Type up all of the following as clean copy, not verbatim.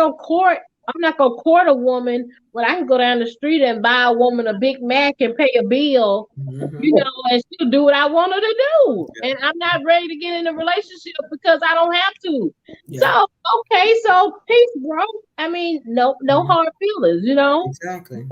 gonna court. I'm not gonna court a woman when I can go down the street and buy a woman a Big Mac and pay a bill, and she'll do what I want her to do. And I'm not ready to get in a relationship because I don't have to. So okay, so peace, bro. I mean, no hard feelings, Exactly.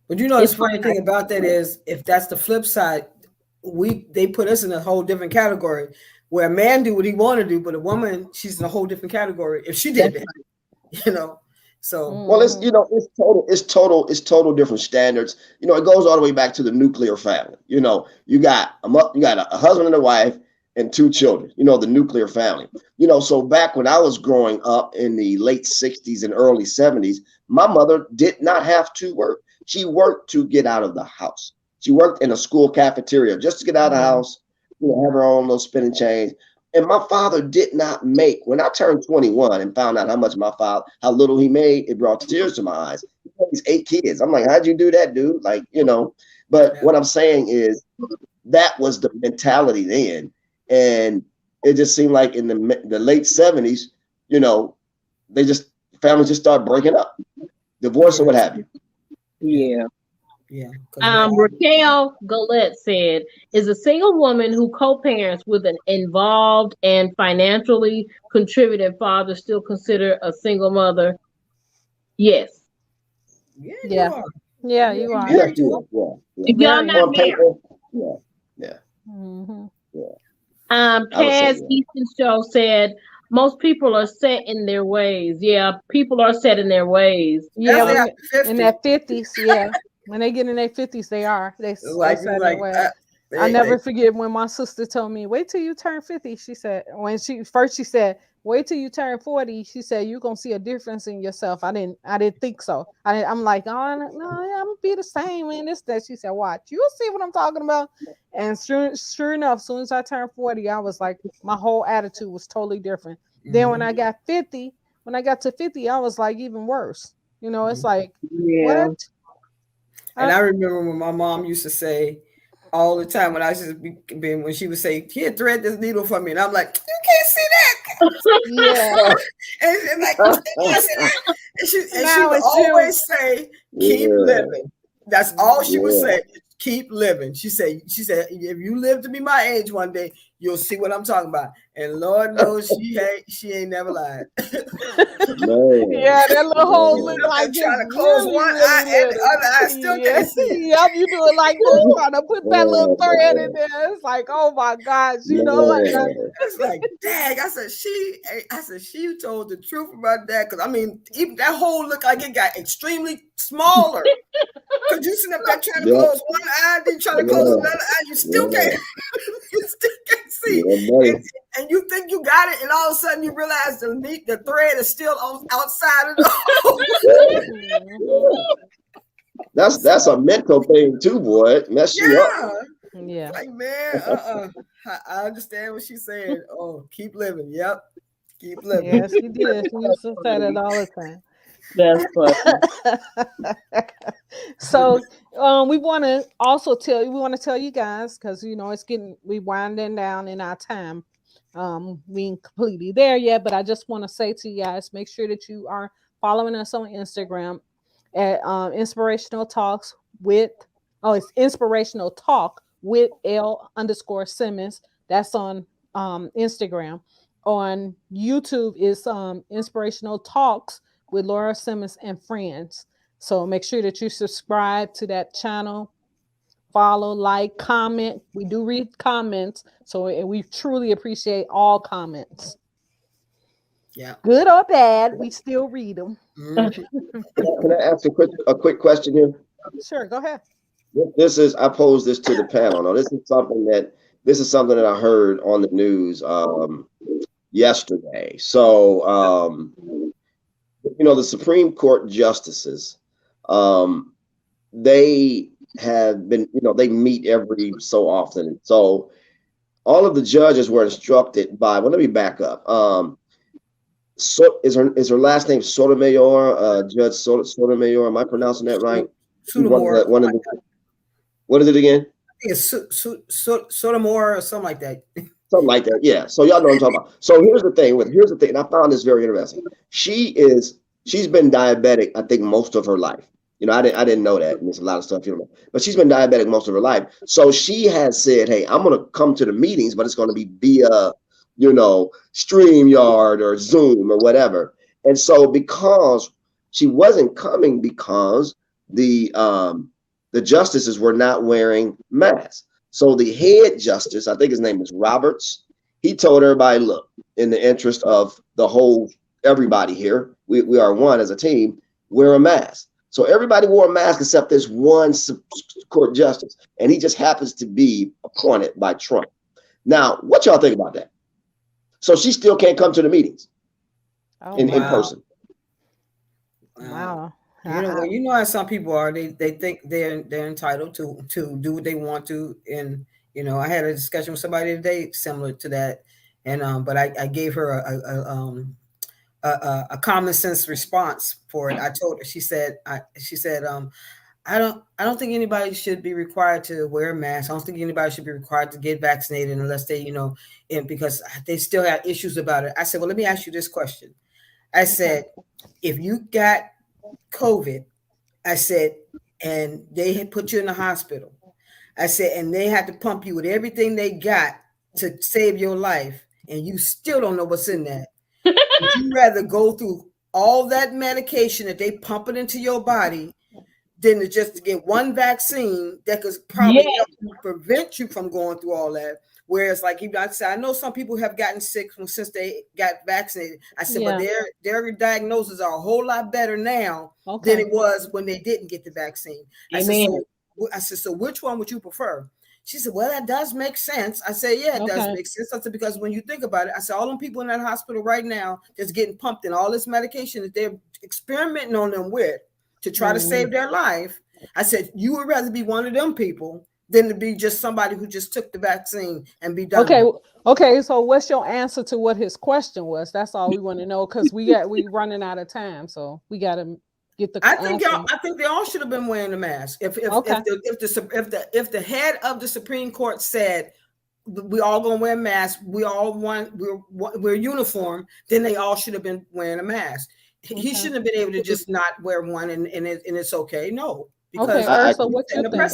But the funny thing about that is, if that's the flip side, they put us in a whole different category where a man do what he want to do, but a woman, she's in a whole different category if she did that. So well, it's total different standards. It goes all the way back to the nuclear family. You got a husband and a wife and 2 children. The nuclear family. So back when I was growing up in the late 60s and early 70s, my mother did not have to work. She worked to get out of the house. She worked in a school cafeteria just to get out of the house, have her own little spinning change. And my father did not make, when I turned 21 and found out how little he made, it brought tears to my eyes. He had these 8 kids. I'm like, how'd you do that, dude? But what I'm saying is that was the mentality then. And it just seemed like in the late 70s, families just started breaking up, divorce or what have you. Yeah. Raquel Gillette said, is a single woman who co-parents with an involved and financially contributing father still considered a single mother? Yes. Yeah, you are. Yeah. If y'all not married. Yeah. Mm-hmm. Kaz Easton Show said, most people are set in their ways. Yeah, people are set in their ways. Yeah, in their 50s, yeah. When they get in their 50s, they are. They set in their ways. I never forget when my sister told me, wait till you turn 50. She said, she said, wait till you turn 40. She said, you're going to see a difference in yourself. I didn't think so. I'm like, oh, no, I'm going to be the same. And that. She said, watch, you'll see what I'm talking about. And sure enough, as soon as I turned 40, I was like, my whole attitude was totally different. Then when I got to 50, I was like even worse. It's like, what? And I remember when my mom used to say all the time when when she would say, here, thread this needle for me. And I'm like, you can't see that. Yeah. and like, you can't see that. And she would always say, keep living. That's all she would say. Keep living. She said, if you live to be my age one day, you'll see what I'm talking about. And Lord knows she ain't never lied. Yeah, that little hole look like trying to close one eye and the other eye still can't see. Yep, you do it like this, trying to put that little thread in there. It's like, oh my gosh, it's like, dang. I said she told the truth about that, because I mean, even that hole looked like it got extremely smaller. Because you sitting up there trying to close one eye, then trying to close another eye, you still can't. You still can't see. And you think you got it, and all of a sudden you realize the thread is still outside of the hole. That's a mental thing too, boy. It mess you up. Yeah. Like, man, I understand what she's saying. Oh, keep living. Yep. Keep living. Yes, she did. She used to say that all the time. That's funny. So we want to tell you guys, because we winding down in our time. We ain't completely there yet, but I just want to say to you guys, make sure that you are following us on Instagram at Inspirational Talks it's Inspirational Talk with L_Simmons. That's on Instagram. On YouTube is Inspirational Talks with Laura Simmons and friends. So make sure that you subscribe to that channel, follow, like, comment. We do read comments, and we truly appreciate all comments. Yeah, good or bad, we still read them. Can I ask a quick question here? Sure, go ahead. I pose this to the panel. Now, this is something that I heard on the news yesterday. So, the Supreme Court justices, they have been, they meet every so often. So all of the judges were instructed by, let me back up. So is her last name Sotomayor, Judge Sotomayor? Am I pronouncing that right? Sotomayor. What is it again? I think it's Sotomayor or something like that. Something like that, yeah. So y'all know what I'm talking about. So here's the thing, and I found this very interesting. She is she's been diabetic, I think, most of her life. You know, I didn't know that. And there's a lot of stuff you don't know. But she's been diabetic most of her life. So she has said, hey, I'm going to come to the meetings, but it's going to be via, you know, StreamYard or Zoom or whatever. And so because she wasn't coming because the justices were not wearing masks. So the head justice, I think his name is Roberts, he told everybody, look, in the interest of the whole everybody here, we are one as a team, wear a mask. So everybody wore a mask except this one court justice, and he just happens to be appointed by Trump. Now, what y'all think about that? So she still can't come to the meetings in person. Wow. You know how some people are. They think they're entitled to do what they want to. And you know, I had a discussion with somebody today similar to that, and but I gave her a common sense response for it. I told her. She said I don't think anybody should be required to wear a mask. I don't think anybody should be required to get vaccinated unless they, you know, and because they still have issues about it. I said, well, let me ask you this question. I said, if you got COVID, I said, and they had put you in the hospital, I said, and they had to pump you with everything they got to save your life, and you still don't know what's in that. Would you rather go through all that medication that they pump it into your body than to just get one vaccine that could probably help prevent you from going through all that? Whereas, like I said, I know some people have gotten sick since they got vaccinated. I said, but their diagnoses are a whole lot better now than it was when they didn't get the vaccine. I said, so which one would you prefer? She said, well, that does make sense. I said, yeah, it does make sense. I said, because when you think about it, I said, all them people in that hospital right now that's getting pumped in all this medication that they're experimenting on them with to try to save their life. I said, you would rather be one of them people than to be just somebody who just took the vaccine and be done. Okay. So what's your answer to what his question was? That's all we want to know, because we running out of time, so we got to get the. I think they all should have been wearing a mask. If the head of the Supreme Court said we all gonna wear masks, we're uniform, then they all should have been wearing a mask. He shouldn't have been able to just not wear one and it's okay. No, because Ursula, what you think?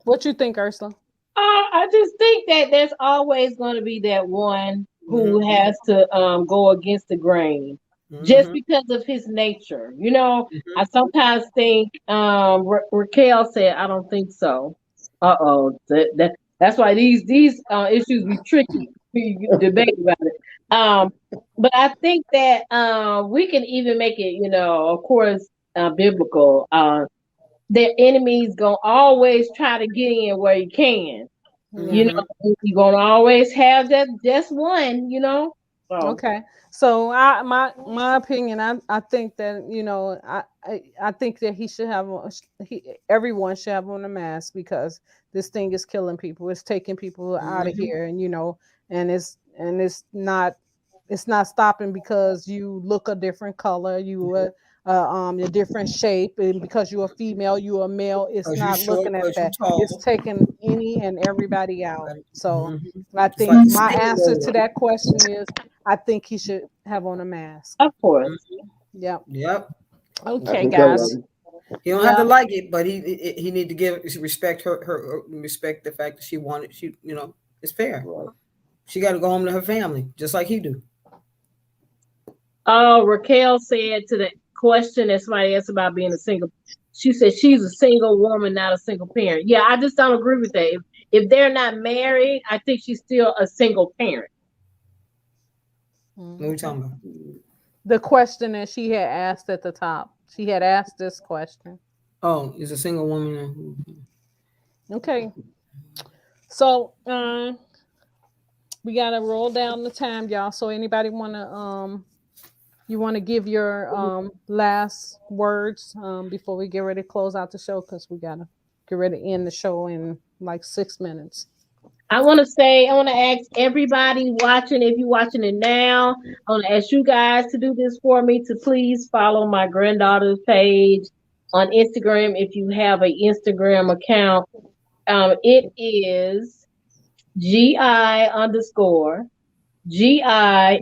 What you think, Ursula? I just think that there's always going to be that one who has to go against the grain, just because of his nature. You know, I sometimes think Raquel said, "I don't think so." That's why these issues be tricky. You debate about it. But I think that we can even make it, you know, of course, biblical. Their enemies gonna always try to get in where you can. You know, you're gonna always have that just one, you know. Okay. So my opinion, I think that, you know, I think that he should have everyone should have on a mask, because this thing is killing people. It's taking people out of here, and you know, and it's not stopping because you look a different color, you a different shape, and because you're a female, you're a male. It's not looking at that. It's taking any and everybody out. So I think my answer to that question is, I think he should have on a mask. Of course. Yep. Okay, guys. He don't have to like it, but he need to respect her respect the fact that she you know, it's fair. Right. She got to go home to her family just like he do. Raquel said to the question that somebody asked about being a single, she said she's a single woman, not a single parent. Yeah, I just don't agree with that. If they're not married, I think she's still a single parent. What are we talking about? The question that she had asked at the top. She had asked this question. Oh, is a single woman. Okay. So we gotta roll down the time, y'all. So anybody wanna you want to give your last words before we get ready to close out the show, because we got to get ready to end the show in like 6 minutes. I want to ask everybody watching, if you're watching it now, I want to ask you guys to do this for me, to please follow my granddaughter's page on Instagram if you have an Instagram account. It is GI_GI,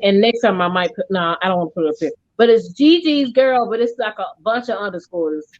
and next time I might put, no, I don't want to put it up here. but it's Gigi's girl, but it's like a bunch of underscores. So